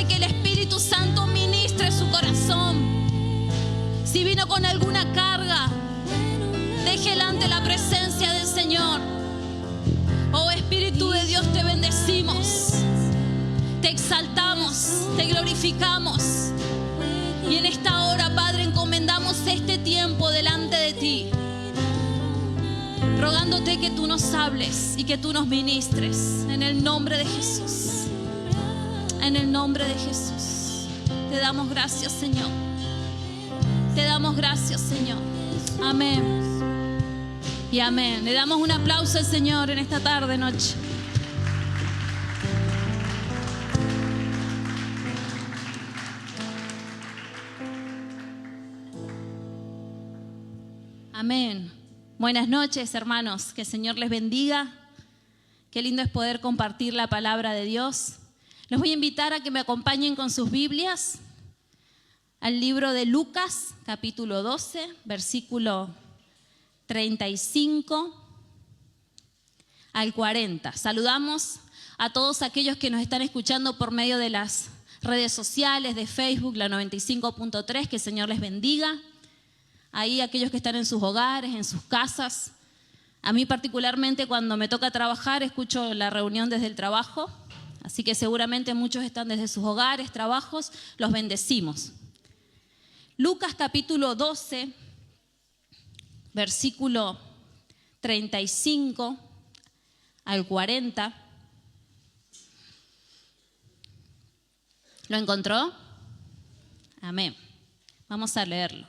que el Espíritu Santo ministre su corazón. Si vino con alguna carga, déjela ante la presencia del Señor. Oh Espíritu de Dios, te bendecimos, te exaltamos, te glorificamos. Y en esta hora, Padre, encomendamos este tiempo delante de ti, rogándote que tú nos hables y que tú nos ministres. En el nombre de Jesús. En el nombre de Jesús. Te damos gracias, Señor. Te damos gracias, Señor. Amén. Y amén. Le damos un aplauso al Señor en esta tarde, noche. Amén. Buenas noches, hermanos. Que el Señor les bendiga. Qué lindo es poder compartir la palabra de Dios. Les voy a invitar a que me acompañen con sus Biblias al libro de Lucas, capítulo 12, versículo 35 al 40. Saludamos a todos aquellos que nos están escuchando por medio de las redes sociales, de Facebook, la 95.3. Que el Señor les bendiga. Ahí aquellos que están en sus hogares, en sus casas. A mí particularmente cuando me toca trabajar escucho la reunión desde el trabajo, así que seguramente muchos están desde sus hogares, trabajos, los bendecimos. Lucas capítulo 12, versículo 35 al 40. ¿Lo encontró? Amén. Vamos a leerlo.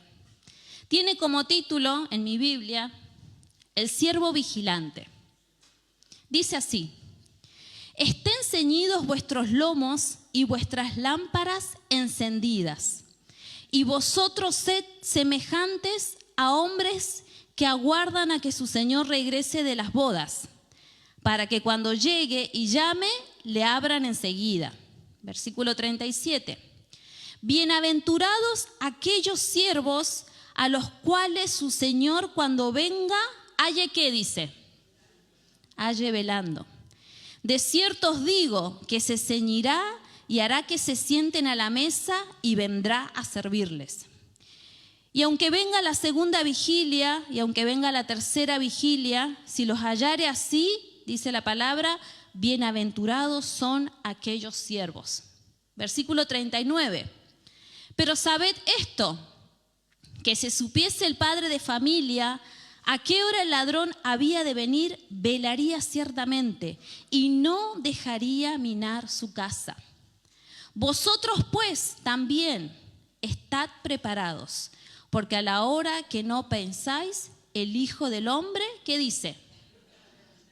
Tiene como título en mi Biblia, El siervo vigilante. Dice así: estén ceñidos vuestros lomos y vuestras lámparas encendidas, y vosotros sed semejantes a hombres que aguardan a que su Señor regrese de las bodas, para que cuando llegue y llame, le abran enseguida. Versículo 37. Bienaventurados aquellos siervos a los cuales su Señor cuando venga, halle, ¿qué dice? Halle velando. De cierto os digo que se ceñirá y hará que se sienten a la mesa y vendrá a servirles. Y aunque venga la segunda vigilia y aunque venga la tercera vigilia, si los hallare así, dice la palabra, bienaventurados son aquellos siervos. Versículo 39. Pero sabed esto, que si supiese el padre de familia a qué hora el ladrón había de venir, velaría ciertamente y no dejaría minar su casa. Vosotros pues también estad preparados, porque a la hora que no pensáis, el Hijo del Hombre, ¿qué dice?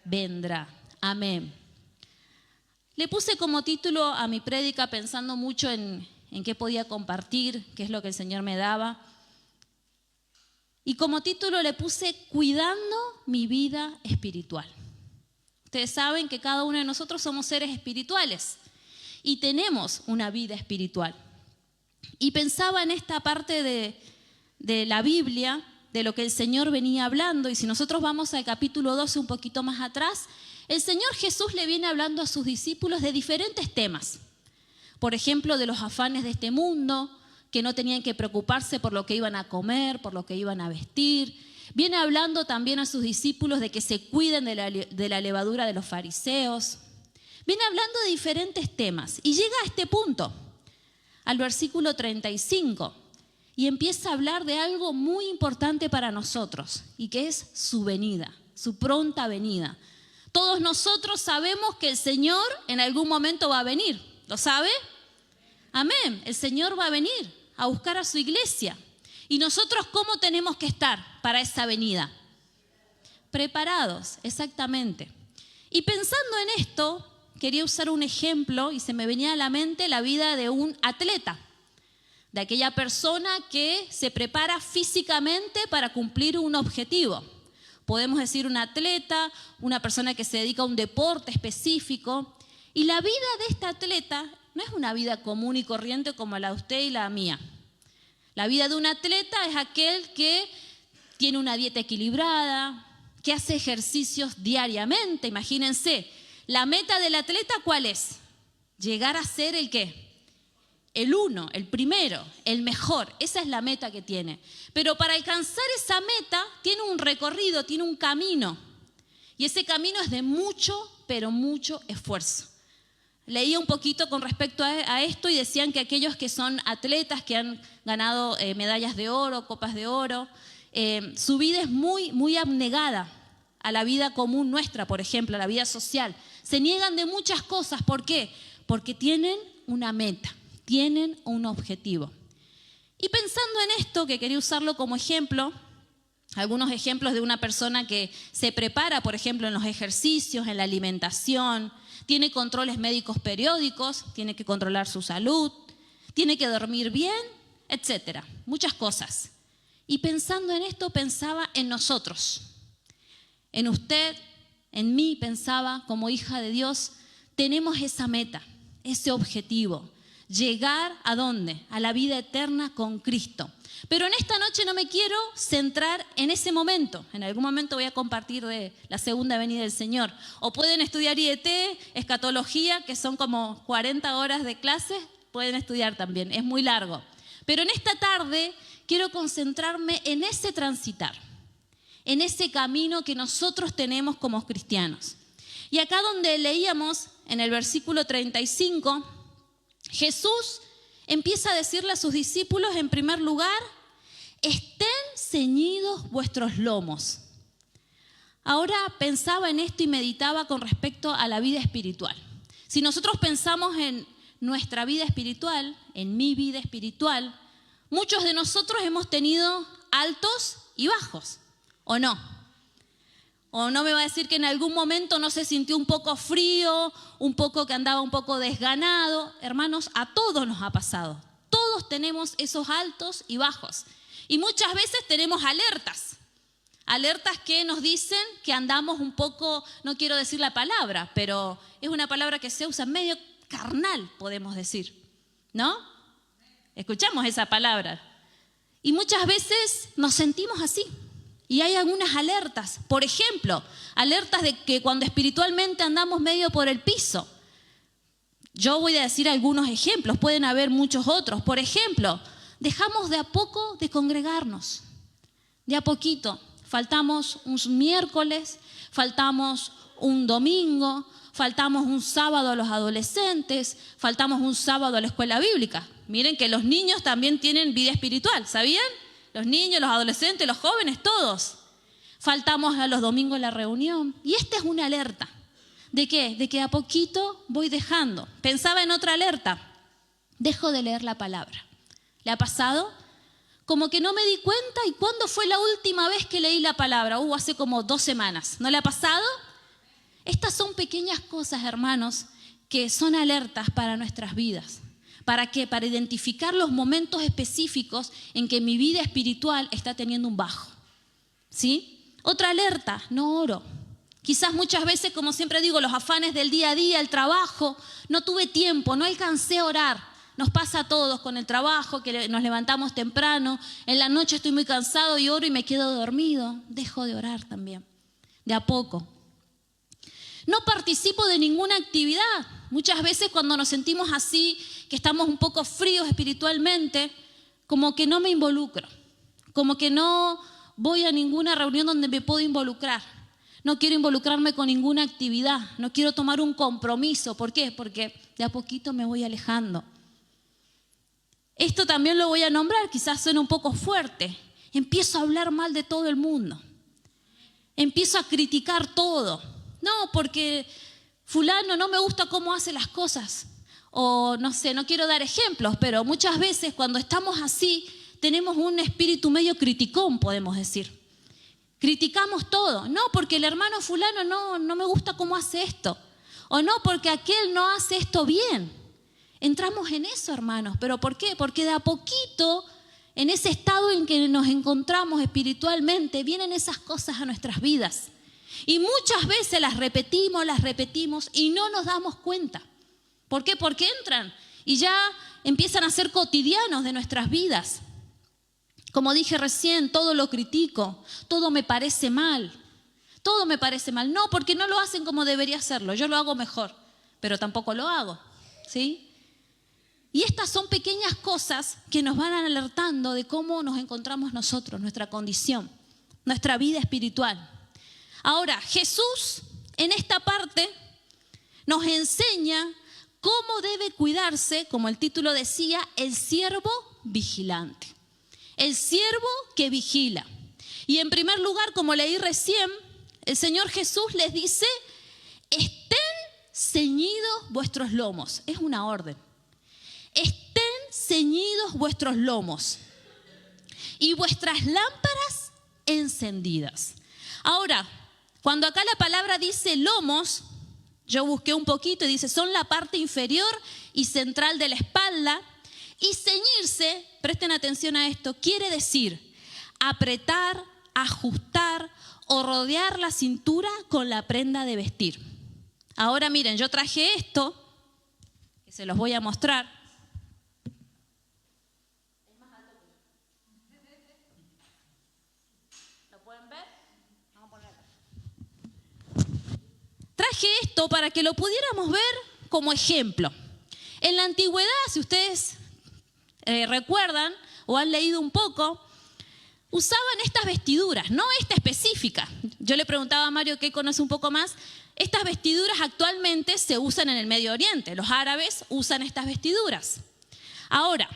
Vendrá. Amén. Le puse como título a mi prédica pensando mucho en qué podía compartir, qué es lo que el Señor me daba. Y como título le puse Cuidando mi vida espiritual. Ustedes saben que cada uno de nosotros somos seres espirituales y tenemos una vida espiritual. Y pensaba en esta parte de la Biblia, de lo que el Señor venía hablando. Y si nosotros vamos al capítulo 12 un poquito más atrás, el Señor Jesús le viene hablando a sus discípulos de diferentes temas. Por ejemplo, de los afanes de este mundo, que no tenían que preocuparse por lo que iban a comer, por lo que iban a vestir. Viene hablando también a sus discípulos de que se cuiden de la levadura de los fariseos. Viene hablando de diferentes temas y llega a este punto, al versículo 35, y empieza a hablar de algo muy importante para nosotros, y que es su venida, su pronta venida. Todos nosotros sabemos que el Señor en algún momento va a venir. ¿Lo sabe? Amén. El Señor va a venir a buscar a su iglesia. ¿Y nosotros cómo tenemos que estar para esa venida? Preparados, exactamente. Y pensando en esto, quería usar un ejemplo y se me venía a la mente la vida de un atleta, de aquella persona que se prepara físicamente para cumplir un objetivo. Podemos decir un atleta, una persona que se dedica a un deporte específico. Y la vida de este atleta no es una vida común y corriente como la de usted y la mía. La vida de un atleta es aquel que tiene una dieta equilibrada, que hace ejercicios diariamente. Imagínense, la meta del atleta, ¿cuál es? Llegar a ser ¿el qué? el uno, el primero, el mejor. Esa es la meta que tiene. Pero para alcanzar esa meta tiene un recorrido, tiene un camino. Y ese camino es de mucho, pero mucho esfuerzo. Leía un poquito con respecto a esto y decían que aquellos que son atletas, que han ganado medallas de oro, copas de oro, su vida es muy, muy abnegada a la vida común nuestra, por ejemplo, a la vida social. Se niegan de muchas cosas. ¿Por qué? Porque tienen una meta, tienen un objetivo. Y pensando en esto, que quería usarlo como ejemplo, algunos ejemplos de una persona que se prepara, por ejemplo, en los ejercicios, en la alimentación, tiene controles médicos periódicos, tiene que controlar su salud, tiene que dormir bien, etcétera, muchas cosas. Y pensando en esto, pensaba en nosotros, en usted, en mí, pensaba como hija de Dios, tenemos esa meta, ese objetivo, llegar ¿a dónde? A la vida eterna con Cristo. Pero en esta noche no me quiero centrar en ese momento. En algún momento voy a compartir de la segunda venida del Señor. O pueden estudiar IET, escatología, que son como 40 horas de clase, pueden estudiar también, es muy largo. Pero en esta tarde quiero concentrarme en ese transitar, en ese camino que nosotros tenemos como cristianos. Y acá donde leíamos en el versículo 35, Jesús empieza a decirle a sus discípulos, en primer lugar, estén ceñidos vuestros lomos. Ahora pensaba en esto y meditaba con respecto a la vida espiritual. Si nosotros pensamos en nuestra vida espiritual, en mi vida espiritual, muchos de nosotros hemos tenido altos y bajos, ¿o no? O no me va a decir que en algún momento no se sintió un poco frío, un poco que andaba un poco desganado. Hermanos, a todos nos ha pasado. Todos tenemos esos altos y bajos. Y muchas veces tenemos alertas. Alertas que nos dicen que andamos un poco, no quiero decir la palabra, pero es una palabra que se usa medio carnal, podemos decir, ¿no? Escuchamos esa palabra. Y muchas veces nos sentimos así. Y hay algunas alertas, por ejemplo, alertas de que cuando espiritualmente andamos medio por el piso. Yo voy a decir algunos ejemplos, pueden haber muchos otros. Por ejemplo, dejamos de a poco de congregarnos, de a poquito. Faltamos un miércoles, faltamos un domingo, faltamos un sábado a los adolescentes, faltamos un sábado a la escuela bíblica. Miren que los niños también tienen vida espiritual, ¿sabían? Los niños, los adolescentes, los jóvenes, todos. Faltamos a los domingos a la reunión. Y esta es una alerta. ¿De qué? De que a poquito voy dejando. Pensaba en otra alerta. Dejo de leer la palabra. ¿Le ha pasado? Como que no me di cuenta. ¿Y cuándo fue la última vez que leí la palabra? Hace como 2 semanas. ¿No le ha pasado? Estas son pequeñas cosas, hermanos, que son alertas para nuestras vidas. ¿Para qué? Para identificar los momentos específicos en que mi vida espiritual está teniendo un bajo. ¿Sí? Otra alerta, no oro. Quizás muchas veces, como siempre digo, los afanes del día a día, el trabajo, no tuve tiempo, no alcancé a orar. Nos pasa a todos con el trabajo, que nos levantamos temprano, en la noche estoy muy cansado y oro y me quedo dormido. Dejo de orar también, de a poco. No participo de ninguna actividad. Muchas veces cuando nos sentimos así, que estamos un poco fríos espiritualmente, como que no me involucro, como que no voy a ninguna reunión donde me puedo involucrar. No quiero involucrarme con ninguna actividad, no quiero tomar un compromiso. ¿Por qué? Porque de a poquito me voy alejando. Esto también lo voy a nombrar, quizás suene un poco fuerte. Empiezo a hablar mal de todo el mundo. Empiezo a criticar todo. No, porque fulano no me gusta cómo hace las cosas. O no sé, no quiero dar ejemplos, pero muchas veces cuando estamos así, tenemos un espíritu medio criticón, podemos decir. Criticamos todo. No, porque el hermano fulano no me gusta cómo hace esto. O no, porque aquel no hace esto bien. Entramos en eso, hermanos. ¿Pero por qué? Porque de a poquito, en ese estado en que nos encontramos espiritualmente, vienen esas cosas a nuestras vidas. Y muchas veces las repetimos y no nos damos cuenta. ¿Por qué? Porque entran y ya empiezan a ser cotidianos de nuestras vidas. Como dije recién, todo lo critico, todo me parece mal. Todo me parece mal. No, porque no lo hacen como debería hacerlo. Yo lo hago mejor, pero tampoco lo hago, ¿sí? Y estas son pequeñas cosas que nos van alertando de cómo nos encontramos nosotros, nuestra condición, nuestra vida espiritual. Ahora, Jesús en esta parte nos enseña cómo debe cuidarse, como el título decía, el siervo vigilante. El siervo que vigila. Y en primer lugar, como leí recién, el Señor Jesús les dice, estén ceñidos vuestros lomos. Es una orden. Estén ceñidos vuestros lomos y vuestras lámparas encendidas. Ahora, cuando acá la palabra dice lomos, yo busqué un poquito y dice, son la parte inferior y central de la espalda. Y ceñirse, presten atención a esto, quiere decir apretar, ajustar o rodear la cintura con la prenda de vestir. Ahora miren, yo traje esto, que se los voy a mostrar. ¿Lo pueden ver? Vamos a ponerlo. Traje esto para que lo pudiéramos ver como ejemplo. En la antigüedad, si ustedes recuerdan o han leído un poco, usaban estas vestiduras, no esta específica. Yo le preguntaba a Mario, que conoce un poco más, estas vestiduras actualmente se usan en el Medio Oriente. Los árabes usan estas vestiduras. Ahora,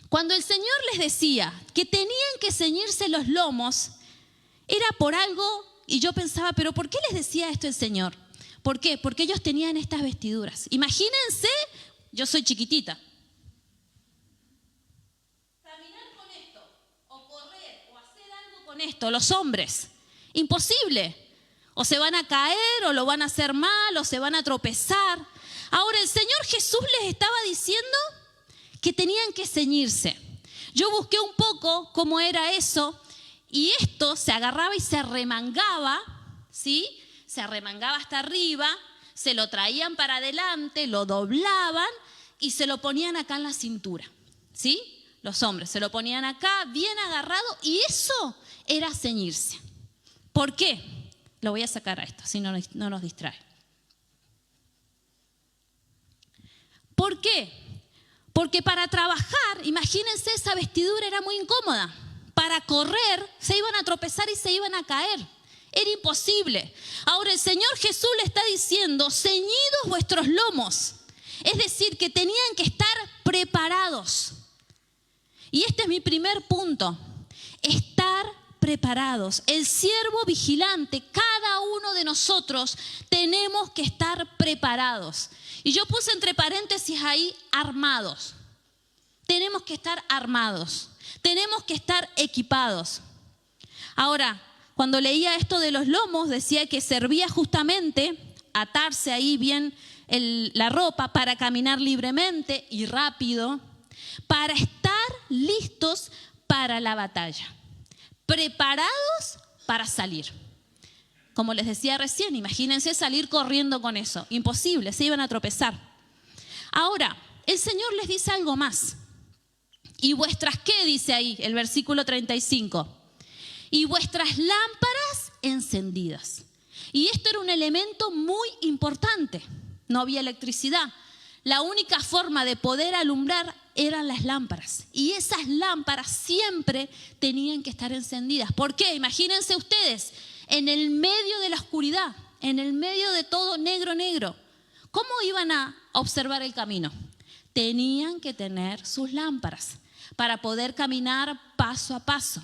cuando el Señor les decía que tenían que ceñirse los lomos, era por algo, y yo pensaba, pero ¿por qué les decía esto el Señor? ¿Por qué? Porque ellos tenían estas vestiduras. Imagínense, yo soy chiquitita. Con esto, los hombres, imposible, o se van a caer o lo van a hacer mal o se van a tropezar. Ahora el Señor Jesús les estaba diciendo que tenían que ceñirse. Yo busqué un poco cómo era eso y esto se agarraba y se remangaba, ¿sí? Se arremangaba hasta arriba, se lo traían para adelante, lo doblaban y se lo ponían acá en la cintura, ¿sí? Los hombres se lo ponían acá bien agarrado y eso era ceñirse. ¿Por qué? Lo voy a sacar a esto, si no nos distrae. ¿Por qué? Porque para trabajar, imagínense, esa vestidura era muy incómoda. Para correr, se iban a tropezar y se iban a caer. Era imposible. Ahora el Señor Jesús le está diciendo, ceñidos vuestros lomos. Es decir, que tenían que estar preparados. Y este es mi primer punto. Estar preparados. El siervo vigilante, cada uno de nosotros tenemos que estar preparados. Y yo puse entre paréntesis ahí, armados. Tenemos que estar armados. Tenemos que estar equipados. Ahora, cuando leía esto de los lomos, decía que servía justamente atarse ahí bien la ropa para caminar libremente y rápido, para estar listos para la batalla, preparados para salir. Como les decía recién, imagínense salir corriendo con eso. Imposible, se iban a tropezar. Ahora, el Señor les dice algo más. ¿Y vuestras qué? Dice ahí el versículo 35. Y vuestras lámparas encendidas. Y esto era un elemento muy importante. No había electricidad. La única forma de poder alumbrar eran las lámparas. Y esas lámparas siempre tenían que estar encendidas. ¿Por qué? Imagínense ustedes, en el medio de la oscuridad, en el medio de todo negro, negro. ¿Cómo iban a observar el camino? Tenían que tener sus lámparas para poder caminar paso a paso.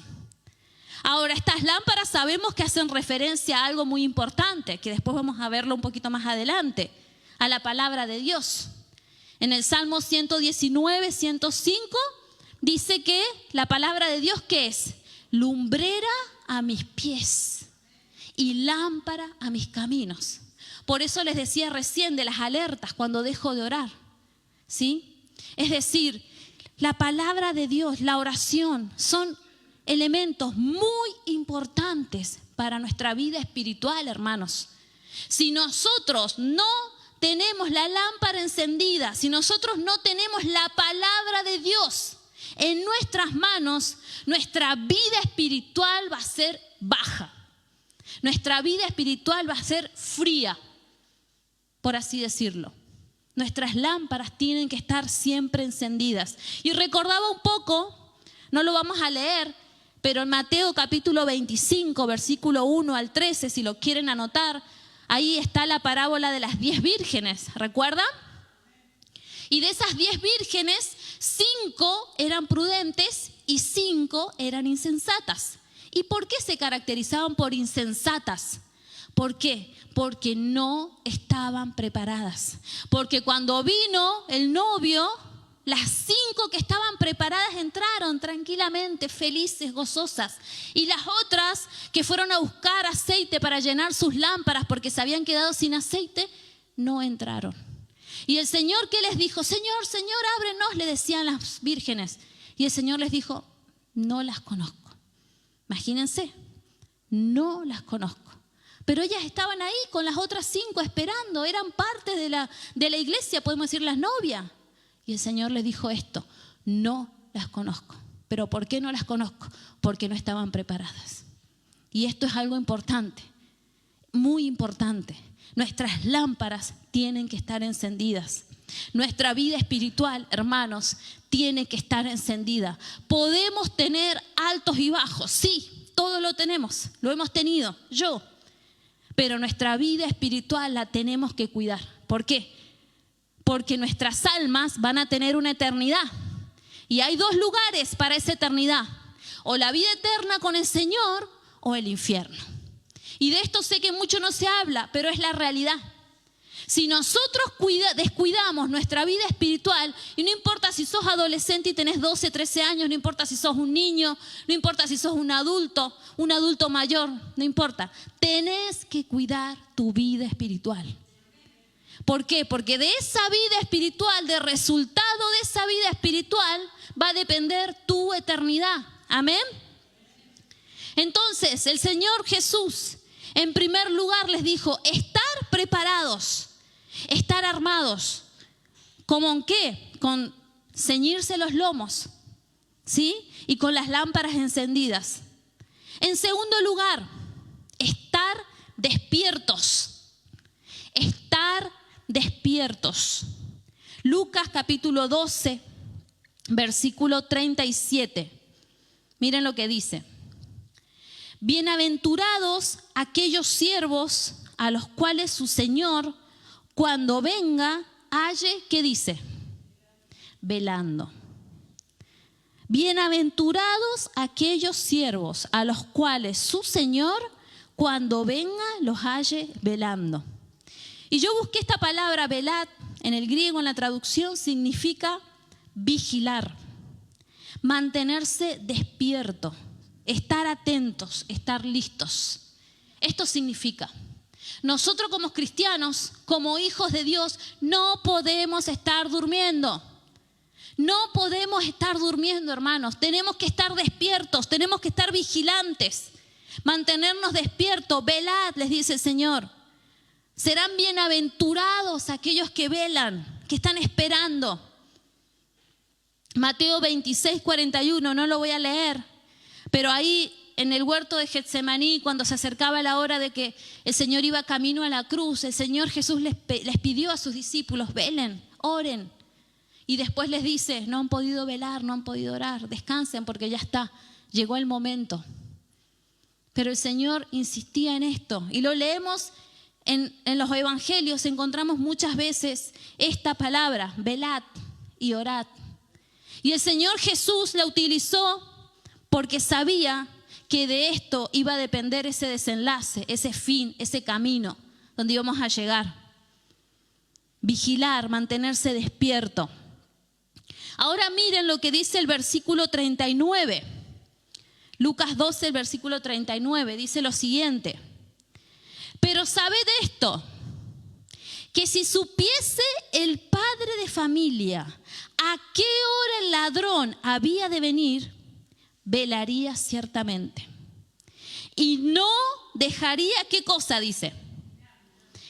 Ahora, estas lámparas sabemos que hacen referencia a algo muy importante, que después vamos a verlo un poquito más adelante, a la palabra de Dios. En el Salmo 119, 105, dice que la palabra de Dios, ¿qué es? Lumbrera a mis pies y lámpara a mis caminos. Por eso les decía recién de las alertas cuando dejo de orar, ¿sí? Es decir, la palabra de Dios, la oración, son elementos muy importantes para nuestra vida espiritual, hermanos. Si nosotros no tenemos la lámpara encendida, si nosotros no tenemos la palabra de Dios en nuestras manos, nuestra vida espiritual va a ser baja. Nuestra vida espiritual va a ser fría, por así decirlo. Nuestras lámparas tienen que estar siempre encendidas. Y recordaba un poco, no lo vamos a leer, pero en Mateo capítulo 25, versículo 1 al 13, si lo quieren anotar, ahí está la parábola de las 10 vírgenes, ¿recuerdan? Y de esas 10 vírgenes, 5 eran prudentes y 5 eran insensatas. ¿Y por qué se caracterizaban por insensatas? ¿Por qué? Porque no estaban preparadas. Porque cuando vino el novio, las 5 que estaban preparadas entraron tranquilamente, felices, gozosas. Y las otras que fueron a buscar aceite para llenar sus lámparas porque se habían quedado sin aceite, no entraron. Y el Señor, ¿qué les dijo? Señor, Señor, ábrenos, le decían las vírgenes. Y el Señor les dijo, no las conozco. Imagínense, no las conozco. Pero ellas estaban ahí con las otras 5 esperando, eran parte de la iglesia, podemos decir las novias. Y el Señor les dijo esto, no las conozco. ¿Pero por qué no las conozco? Porque no estaban preparadas. Y esto es algo importante, muy importante. Nuestras lámparas tienen que estar encendidas. Nuestra vida espiritual, hermanos, tiene que estar encendida. Podemos tener altos y bajos, sí, todo lo tenemos, lo hemos tenido, yo. Pero nuestra vida espiritual la tenemos que cuidar. ¿Por qué? Porque nuestras almas van a tener una eternidad. Y hay 2 lugares para esa eternidad. O la vida eterna con el Señor o el infierno. Y de esto sé que mucho no se habla, pero es la realidad. Si nosotros descuidamos nuestra vida espiritual, y no importa si sos adolescente y tenés 12, 13 años, no importa si sos un niño, no importa si sos un adulto mayor, no importa. Tenés que cuidar tu vida espiritual. ¿Por qué? Porque de esa vida espiritual, del resultado de esa vida espiritual, va a depender tu eternidad. Amén. Entonces, el Señor Jesús, en primer lugar, les dijo, estar preparados. Estar armados. ¿Cómo en qué? Con ceñirse los lomos, ¿sí? Y con las lámparas encendidas. En segundo lugar, estar despiertos. Estar despiertos. Lucas capítulo 12, versículo 37. Miren lo que dice. Bienaventurados aquellos siervos a los cuales su Señor, cuando venga, halle, ¿qué dice? Velando. Bienaventurados aquellos siervos a los cuales su Señor, cuando venga, los halle velando. Y yo busqué esta palabra velad, en el griego, en la traducción, significa vigilar, mantenerse despierto, estar atentos, estar listos. Esto significa, nosotros como cristianos, como hijos de Dios, no podemos estar durmiendo. No podemos estar durmiendo, hermanos. Tenemos que estar despiertos, tenemos que estar vigilantes, mantenernos despiertos. Velad, les dice el Señor. Serán bienaventurados aquellos que velan, que están esperando. Mateo 26, 41, no lo voy a leer, pero ahí en el huerto de Getsemaní, cuando se acercaba la hora de que el Señor iba camino a la cruz, el Señor Jesús les pidió a sus discípulos, velen, oren. Y después les dice, no han podido velar, no han podido orar, descansen porque ya está, llegó el momento. Pero el Señor insistía en esto y lo leemos en los evangelios, encontramos muchas veces esta palabra, velad y orad. Y el Señor Jesús la utilizó porque sabía que de esto iba a depender ese desenlace, ese fin, ese camino donde íbamos a llegar. Vigilar, mantenerse despierto. Ahora miren lo que dice el versículo 39. Lucas 12, el versículo 39, dice lo siguiente. Pero sabed esto, que si supiese el padre de familia a qué hora el ladrón había de venir, velaría ciertamente. Y no dejaría, ¿qué cosa dice?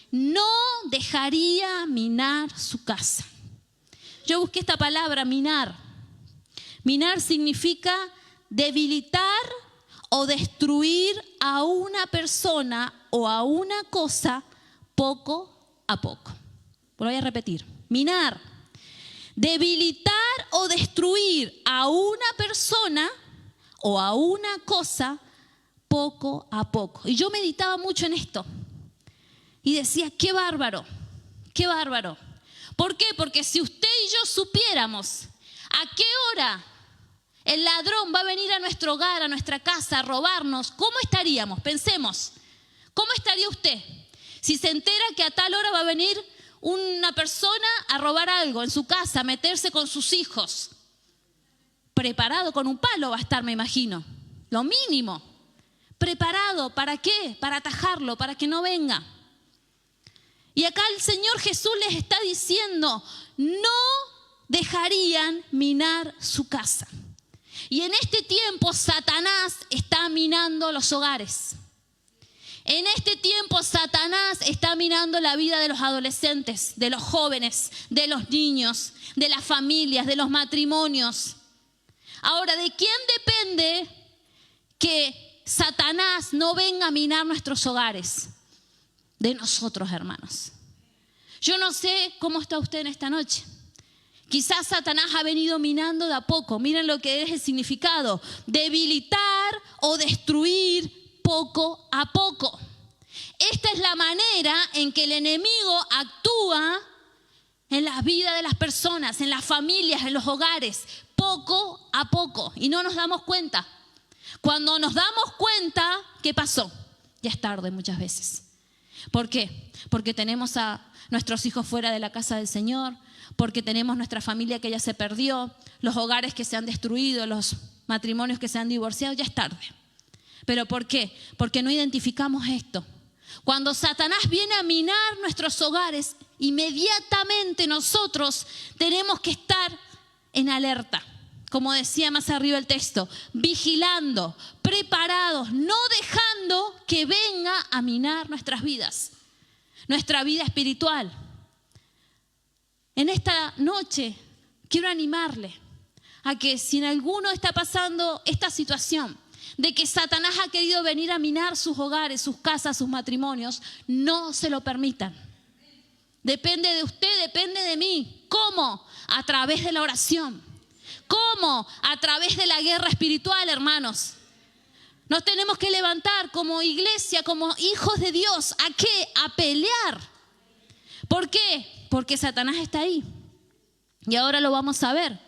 No dejaría minar su casa. Yo busqué esta palabra, minar. Minar significa debilitar o destruir a una persona o a una cosa poco a poco. Lo voy a repetir. minar, debilitar o destruir a una persona o a una cosa poco a poco. Y yo meditaba mucho en esto y decía, qué bárbaro, qué bárbaro. ¿Por qué? Porque si usted y yo supiéramos a qué hora el ladrón va a venir a nuestro hogar, a nuestra casa, a robarnos, ¿cómo estaríamos? Pensemos, ¿cómo estaría usted si se entera que a tal hora va a venir una persona a robar algo en su casa, a meterse con sus hijos? Preparado con un palo va a estar, me imagino, lo mínimo. Preparado, ¿para qué? Para atajarlo, para que no venga. Y acá el Señor Jesús les está diciendo, no dejarían minar su casa. Y en este tiempo Satanás está minando los hogares. En este tiempo Satanás está minando la vida de los adolescentes, de los jóvenes, de los niños, de las familias, de los matrimonios. Ahora, ¿de quién depende que Satanás no venga a minar nuestros hogares? De nosotros, hermanos. Yo no sé cómo está usted en esta noche. Quizás Satanás ha venido minando de a poco. Miren lo que es el significado. Debilitar o destruir poco a poco. Esta es la manera en que el enemigo actúa en la vida de las personas, en las familias, en los hogares, poco a poco. Y no nos damos cuenta. Cuando nos damos cuenta, ¿qué pasó? Ya es tarde muchas veces. ¿Por qué? Porque tenemos a nuestros hijos fuera de la casa del Señor, porque tenemos nuestra familia que ya se perdió, los hogares que se han destruido, los matrimonios que se han divorciado, ya es tarde. ¿Pero por qué? Porque no identificamos esto. Cuando Satanás viene a minar nuestros hogares, inmediatamente nosotros tenemos que estar en alerta. Como decía más arriba el texto, vigilando, preparados, no dejando que venga a minar nuestras vidas, nuestra vida espiritual. En esta noche quiero animarle a que si en alguno está pasando esta situación de que Satanás ha querido venir a minar sus hogares, sus casas, sus matrimonios, no se lo permitan. Depende de usted, depende de mí. ¿Cómo? A través de la oración. ¿Cómo? A través de la guerra espiritual, hermanos. Nos tenemos que levantar como iglesia, como hijos de Dios. ¿A qué? A pelear. ¿Por qué? Porque Satanás está ahí. Y ahora lo vamos a ver.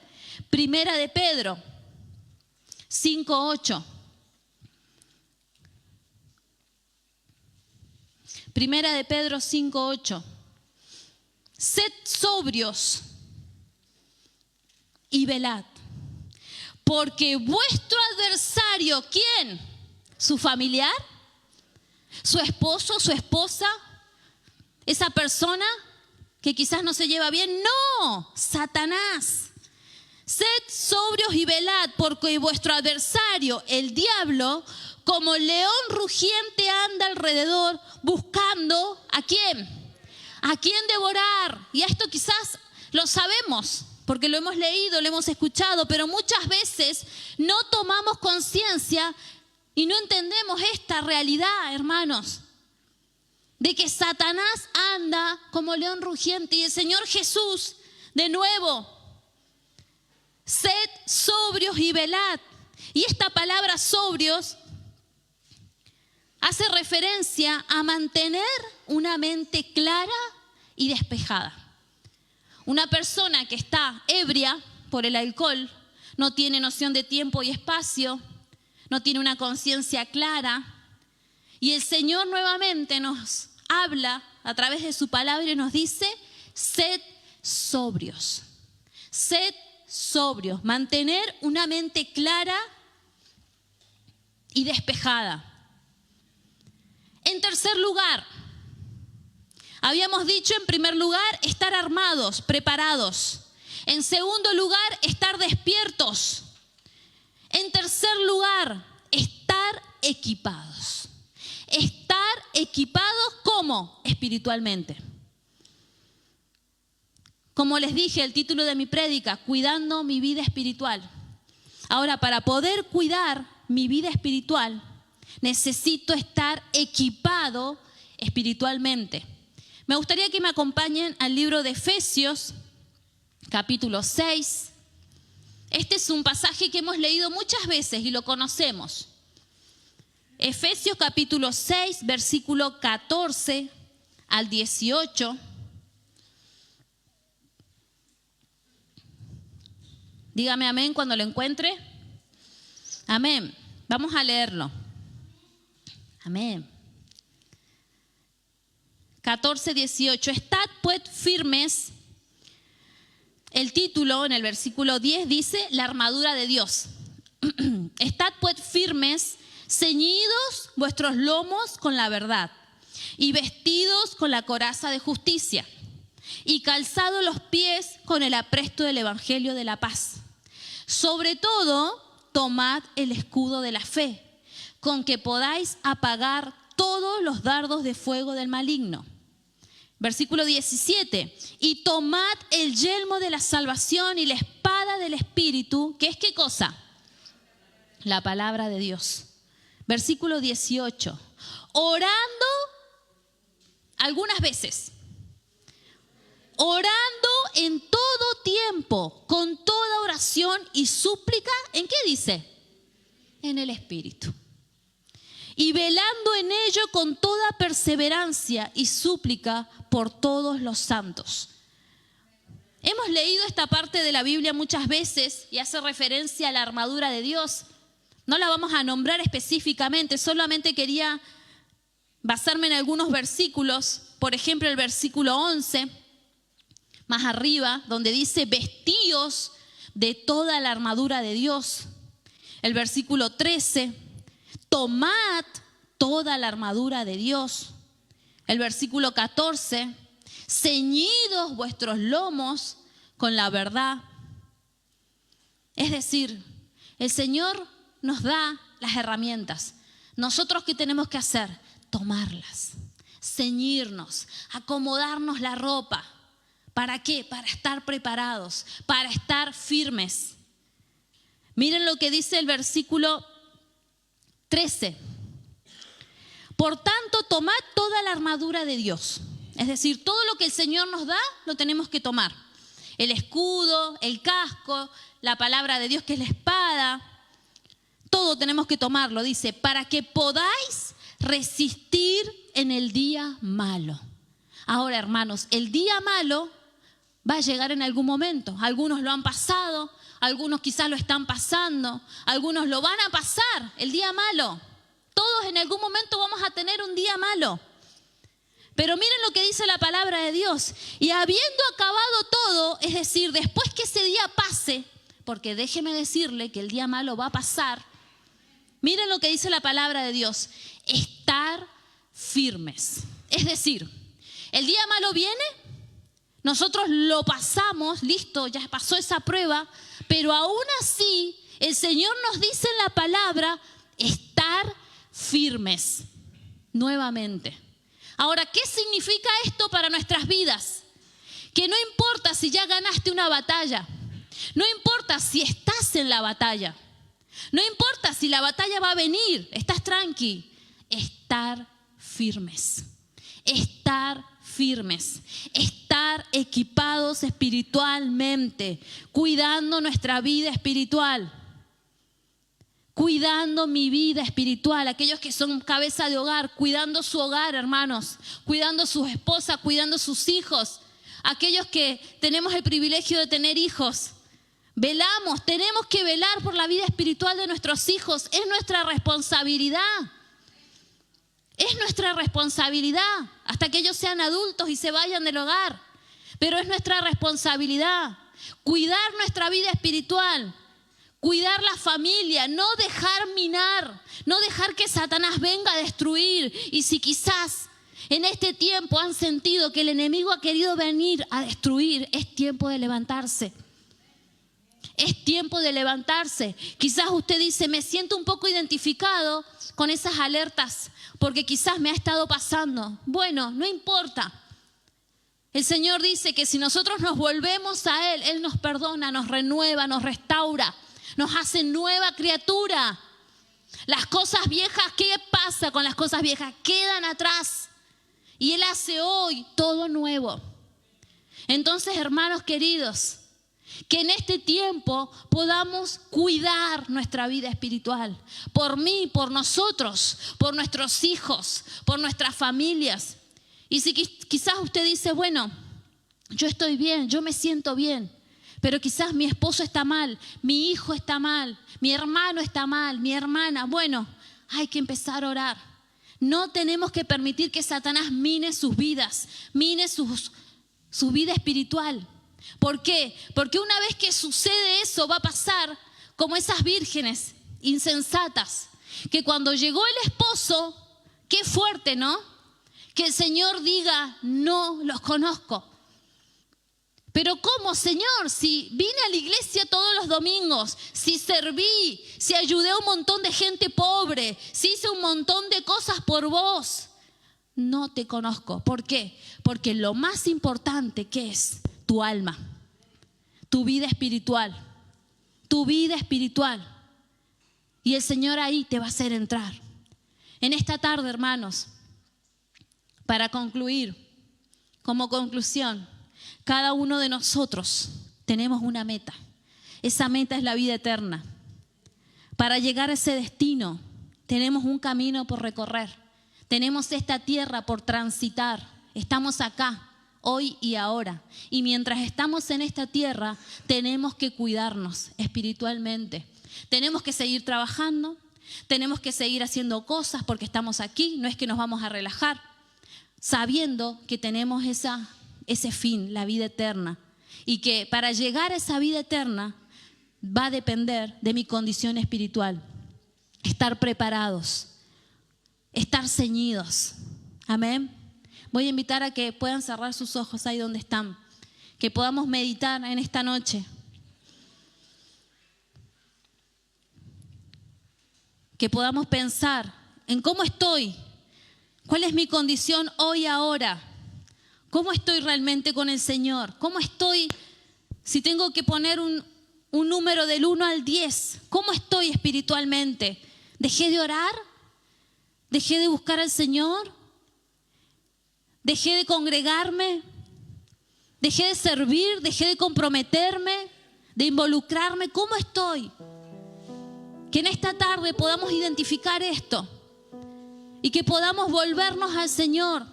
Primera de Pedro 5:8. Primera de Pedro 5:8. Sed sobrios y velad, porque vuestro adversario, ¿quién? ¿Su familiar? ¿Su esposo? ¿Su esposa? ¿Esa persona que quizás no se lleva bien? No, Satanás. Sed sobrios y velad, porque vuestro adversario, el diablo, como león rugiente anda alrededor buscando ¿a quién? ¿A quién devorar? Y esto quizás lo sabemos, porque lo hemos leído, lo hemos escuchado, pero muchas veces no tomamos conciencia y no entendemos esta realidad, hermanos, de que Satanás anda como león rugiente. Y el Señor Jesús, de nuevo, sed sobrios y velad. Y esta palabra sobrios hace referencia a mantener una mente clara y despejada. Una persona que está ebria por el alcohol no tiene noción de tiempo y espacio, no tiene una conciencia clara. Y el Señor nuevamente nos habla a través de su palabra y nos dice, sed sobrios. Sed sobrios, mantener una mente clara y despejada. En tercer lugar, habíamos dicho en primer lugar, estar armados, preparados. En segundo lugar, estar despiertos. En tercer lugar, estar equipados. Estar equipados, ¿cómo? Espiritualmente. Como les dije, el título de mi prédica, cuidando mi vida espiritual. Ahora, para poder cuidar mi vida espiritual, necesito estar equipado espiritualmente. Me gustaría que me acompañen al libro de Efesios, capítulo 6. Este es un pasaje que hemos leído muchas veces y lo conocemos. Efesios capítulo 6, versículo 14 al 18. Dígame amén cuando lo encuentre. Amén. Vamos a leerlo. Amén. 14, 18. Estad pues firmes. El título en el versículo 10 dice la armadura de Dios. Estad pues firmes, ceñidos vuestros lomos con la verdad y vestidos con la coraza de justicia y calzados los pies con el apresto del evangelio de la paz. Sobre todo, tomad el escudo de la fe, con que podáis apagar todos los dardos de fuego del maligno. Versículo 17. Y tomad el yelmo de la salvación y la espada del Espíritu, que es ¿qué cosa? La palabra de Dios. Versículo 18. Orando algunas veces. Orando en todo tiempo, con toda oración y súplica, ¿en qué dice? En el Espíritu. Y velando en ello con toda perseverancia y súplica por todos los santos. Hemos leído esta parte de la Biblia muchas veces y hace referencia a la armadura de Dios. No la vamos a nombrar específicamente, solamente quería basarme en algunos versículos. Por ejemplo, el versículo 11, más arriba, donde dice vestíos de toda la armadura de Dios. El versículo 13, tomad toda la armadura de Dios. El versículo 14, ceñidos vuestros lomos con la verdad. Es decir, el Señor nos da las herramientas. ¿Nosotros qué tenemos que hacer? Tomarlas, ceñirnos, acomodarnos la ropa. ¿Para qué? Para estar preparados, para estar firmes. Miren lo que dice el versículo 13. Por tanto, tomad toda la armadura de Dios. Es decir, todo lo que el Señor nos da, lo tenemos que tomar. El escudo, el casco, la palabra de Dios que es la espada. Todo tenemos que tomarlo, dice, para que podáis resistir en el día malo. Ahora, hermanos, el día malo va a llegar en algún momento. Algunos lo han pasado, algunos quizás lo están pasando, algunos lo van a pasar, el día malo. Todos en algún momento vamos a tener un día malo. Pero miren lo que dice la palabra de Dios. Y habiendo acabado todo, es decir, después que ese día pase, porque déjeme decirle que el día malo va a pasar, miren lo que dice la palabra de Dios, estar firmes. Es decir, el día malo viene, nosotros lo pasamos, listo, ya pasó esa prueba, pero aún así el Señor nos dice en la palabra estar firmes nuevamente. Ahora, ¿qué significa esto para nuestras vidas? Que no importa si ya ganaste una batalla, no importa si estás en la batalla, no importa si la batalla va a venir, estás tranqui, estar firmes, estar firmes, estar equipados espiritualmente, cuidando nuestra vida espiritual, cuidando mi vida espiritual, aquellos que son cabeza de hogar, cuidando su hogar, hermanos, cuidando sus esposas, cuidando sus hijos, aquellos que tenemos el privilegio de tener hijos. Velamos, tenemos que velar por la vida espiritual de nuestros hijos, es nuestra responsabilidad. Es nuestra responsabilidad hasta que ellos sean adultos y se vayan del hogar. Pero es nuestra responsabilidad cuidar nuestra vida espiritual, cuidar la familia, no dejar minar, no dejar que Satanás venga a destruir. Y si quizás en este tiempo han sentido que el enemigo ha querido venir a destruir, es tiempo de levantarse. Es tiempo de levantarse. Quizás usted dice, me siento un poco identificado con esas alertas, porque quizás me ha estado pasando. Bueno, no importa. El Señor dice que si nosotros nos volvemos a Él, Él nos perdona, nos renueva, nos restaura, nos hace nueva criatura. Las cosas viejas, ¿qué pasa con las cosas viejas? Quedan atrás. Y Él hace hoy todo nuevo. Entonces, hermanos queridos, que en este tiempo podamos cuidar nuestra vida espiritual. Por mí, por nosotros, por nuestros hijos, por nuestras familias. Y si quizás usted dice, bueno, yo estoy bien, yo me siento bien, pero quizás mi esposo está mal, mi hijo está mal, mi hermano está mal, mi hermana. Bueno, hay que empezar a orar. No tenemos que permitir que Satanás mine sus vidas, mine su vida espiritual. ¿Por qué? Porque una vez que sucede eso, va a pasar como esas vírgenes insensatas, que cuando llegó el esposo, qué fuerte, ¿no? Que el Señor diga, no los conozco. Pero ¿cómo, Señor? Si vine a la iglesia todos los domingos, si serví, si ayudé a un montón de gente pobre, si hice un montón de cosas por vos, no te conozco. ¿Por qué? Porque lo más importante que es tu alma, tu vida espiritual, tu vida espiritual. Y el Señor ahí te va a hacer entrar. En esta tarde, hermanos, para concluir, como conclusión, cada uno de nosotros tenemos una meta. Esa meta es la vida eterna. Para llegar a ese destino, tenemos un camino por recorrer. Tenemos esta tierra por transitar. Estamos acá, hoy y ahora. Y mientras estamos en esta tierra, tenemos que cuidarnos espiritualmente. Tenemos que seguir trabajando, tenemos que seguir haciendo cosas porque estamos aquí. No es que nos vamos a relajar, sabiendo que tenemos ese fin, la vida eterna. Y que para llegar a esa vida eterna va a depender de mi condición espiritual. Estar preparados, estar ceñidos. Amén. Voy a invitar a que puedan cerrar sus ojos ahí donde están. Que podamos meditar en esta noche. Que podamos pensar en cómo estoy. ¿Cuál es mi condición hoy, ahora? ¿Cómo estoy realmente con el Señor? ¿Cómo estoy? Si tengo que poner un número del 1 al 10, ¿cómo estoy espiritualmente? ¿Dejé de orar? ¿Dejé de buscar al Señor? ¿Dejé de congregarme? ¿Dejé de servir? ¿Dejé de comprometerme? ¿De involucrarme? ¿Cómo estoy? Que en esta tarde podamos identificar esto y que podamos volvernos al Señor.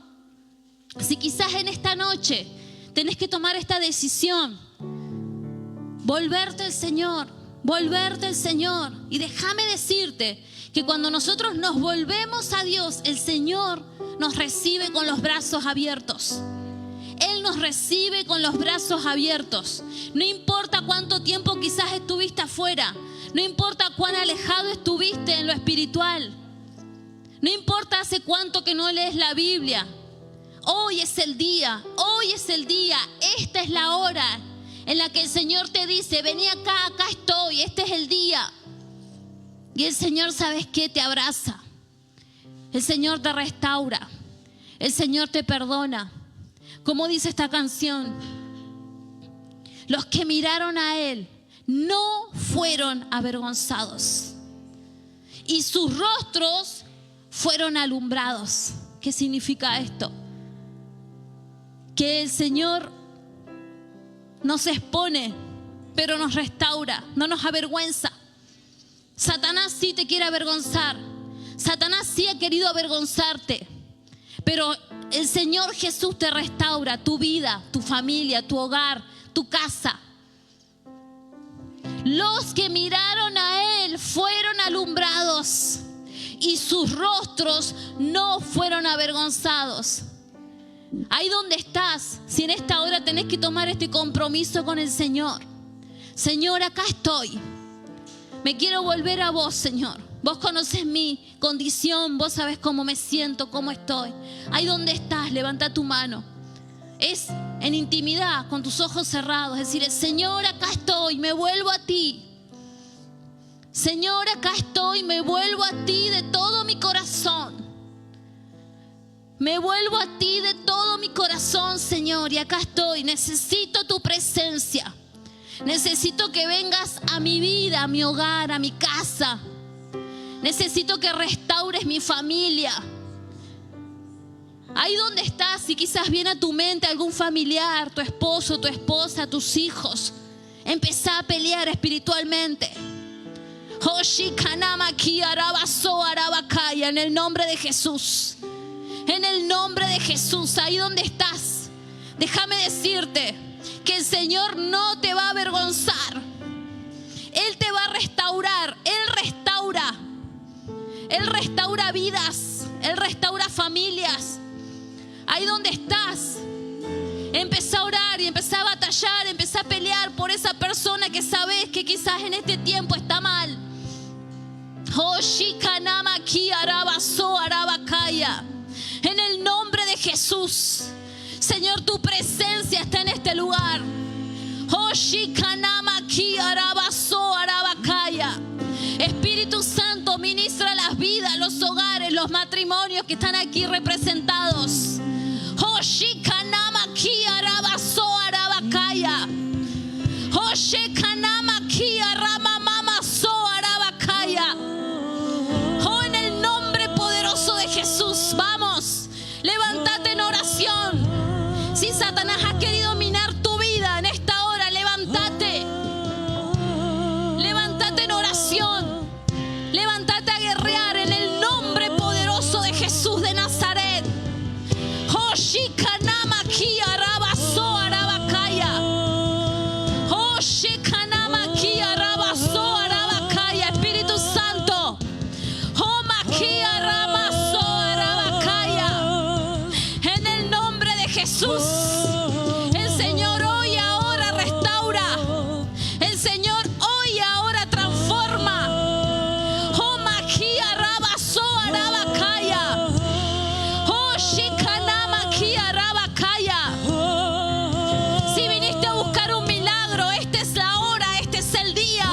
Si quizás en esta noche tenés que tomar esta decisión, volverte al Señor, y déjame decirte que cuando nosotros nos volvemos a Dios, el Señor nos recibe con los brazos abiertos. Él nos recibe con los brazos abiertos. No importa cuánto tiempo quizás estuviste afuera, no importa cuán alejado estuviste en lo espiritual, no importa hace cuánto que no lees la Biblia. Hoy es el día, esta es la hora en la que el Señor te dice, vení acá, acá estoy, este es el día. Y el Señor, ¿sabes qué? Te abraza, el Señor te restaura, el Señor te perdona. Como dice esta canción, los que miraron a Él no fueron avergonzados y sus rostros fueron alumbrados. ¿Qué significa esto? Que el Señor nos expone, pero nos restaura, no nos avergüenza. Satanás sí te quiere avergonzar, Satanás sí ha querido avergonzarte, pero el Señor Jesús te restaura tu vida, tu familia, tu hogar, tu casa. Los que miraron a Él fueron alumbrados y sus rostros no fueron avergonzados. Ahí donde estás, si en esta hora tenés que tomar este compromiso con el Señor. Señor, acá estoy. Me quiero volver a vos, Señor. Vos conocés mi condición, vos sabés cómo me siento, cómo estoy. Ahí donde estás, levanta tu mano. Es en intimidad, con tus ojos cerrados, decirle, Señor, acá estoy, me vuelvo a ti. Señor, acá estoy, me vuelvo a ti de todo mi corazón. Me vuelvo a ti de todo mi corazón, Señor, y acá estoy. Necesito tu presencia. Necesito que vengas a mi vida, a mi hogar, a mi casa. Necesito que restaures mi familia. Ahí donde estás, si quizás viene a tu mente algún familiar, tu esposo, tu esposa, tus hijos, empezá a pelear espiritualmente. En el nombre de Jesús. En el nombre de Jesús, ahí donde estás, déjame decirte que el Señor no te va a avergonzar. Él te va a restaurar. Él restaura vidas. Él restaura familias. Ahí donde estás, empezá a orar y empezá a batallar, empezá a pelear por esa persona que sabes que quizás en este tiempo está mal. En el nombre de Jesús, Señor, tu presencia está en este lugar. Espíritu Santo, ministra las vidas, los hogares, los matrimonios que están aquí representados. En el nombre poderoso de Jesús, vamos, levántate en oración. Si Satanás ha querido minar tu vida en esta hora, levántate. Levántate en oración. Levántate a guerrear en el nombre poderoso de Jesús de Nazaret. Espíritu Santo. En el nombre de Jesús. El Señor hoy y ahora restaura. El Señor hoy y ahora transforma. Si viniste a buscar un milagro, esta es la hora, este es el día.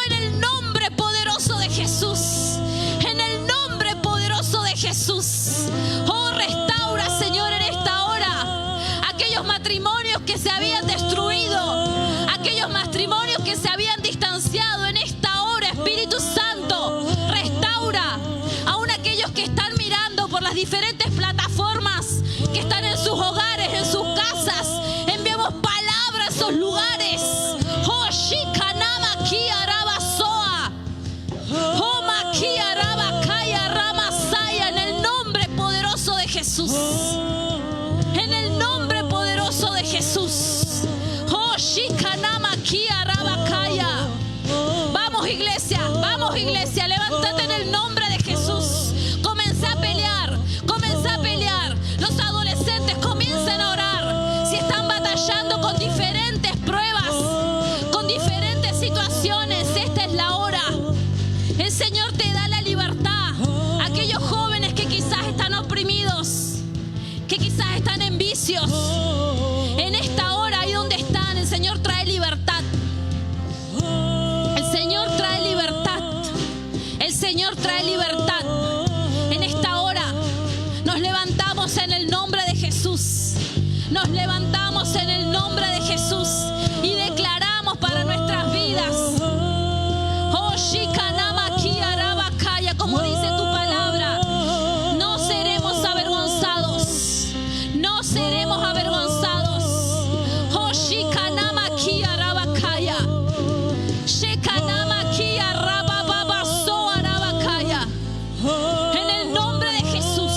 En el nombre poderoso de Jesús. En el nombre poderoso de Jesús. Restaura, Señor, en esta hora aquellos matrimonios que se habían destruido, aquellos matrimonios que se habían distanciado. En esta hora, Espíritu Santo, restaura aún aquellos que están mirando por las diferentes plataformas, que están en sus hogares, en sus casas. Enviamos palabra a esos lugares. En el nombre poderoso de Jesús. En el nombre poderoso de Jesús. Vamos iglesia, levántate en el nombre de Jesús. Comencé a pelear. Los adolescentes comiencen a orar. Si están batallando con diferentes pruebas, con diferentes situaciones, esta es la hora. El Señor te da la libertad. Aquellos jóvenes que quizás están oprimidos, que quizás están en vicios, en esta hora, ahí donde están, el Señor trae libertad. El Señor trae libertad. El Señor trae libertad. En esta hora nos levantamos en el nombre de Jesús. Nos levantamos en el nombre de Jesús y declaramos para nuestras vidas. Como dice tu palabra, no seremos avergonzados. No seremos avergonzados. En el nombre de Jesús,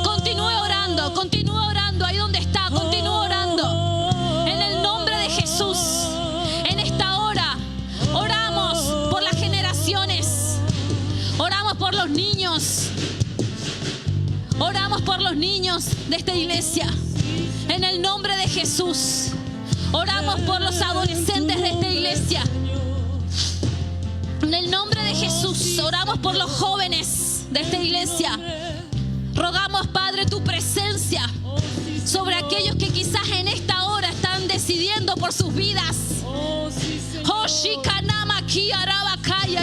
continúe orando ahí donde está, continúe orando. En el nombre de Jesús, en esta hora, oramos por las generaciones, oramos por los niños, oramos por los niños de esta iglesia. En el nombre de Jesús, oramos por los adolescentes de esta iglesia. En el nombre de Jesús, oramos por los jóvenes de esta iglesia. Rogamos, Padre, tu presencia sobre aquellos que quizás en esta hora están decidiendo por sus vidas.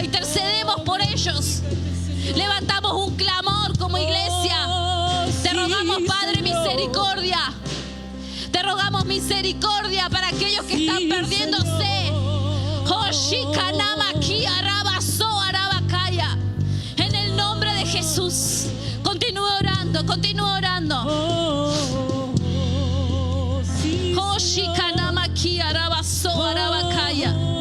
Intercedemos por ellos. Levantamos un clamor como iglesia. Te rogamos, Padre, misericordia. Te rogamos misericordia para aquellos que están perdiéndose. orando, continúa orando. Sí, Hoshi kanama ki arabaso arabakaya.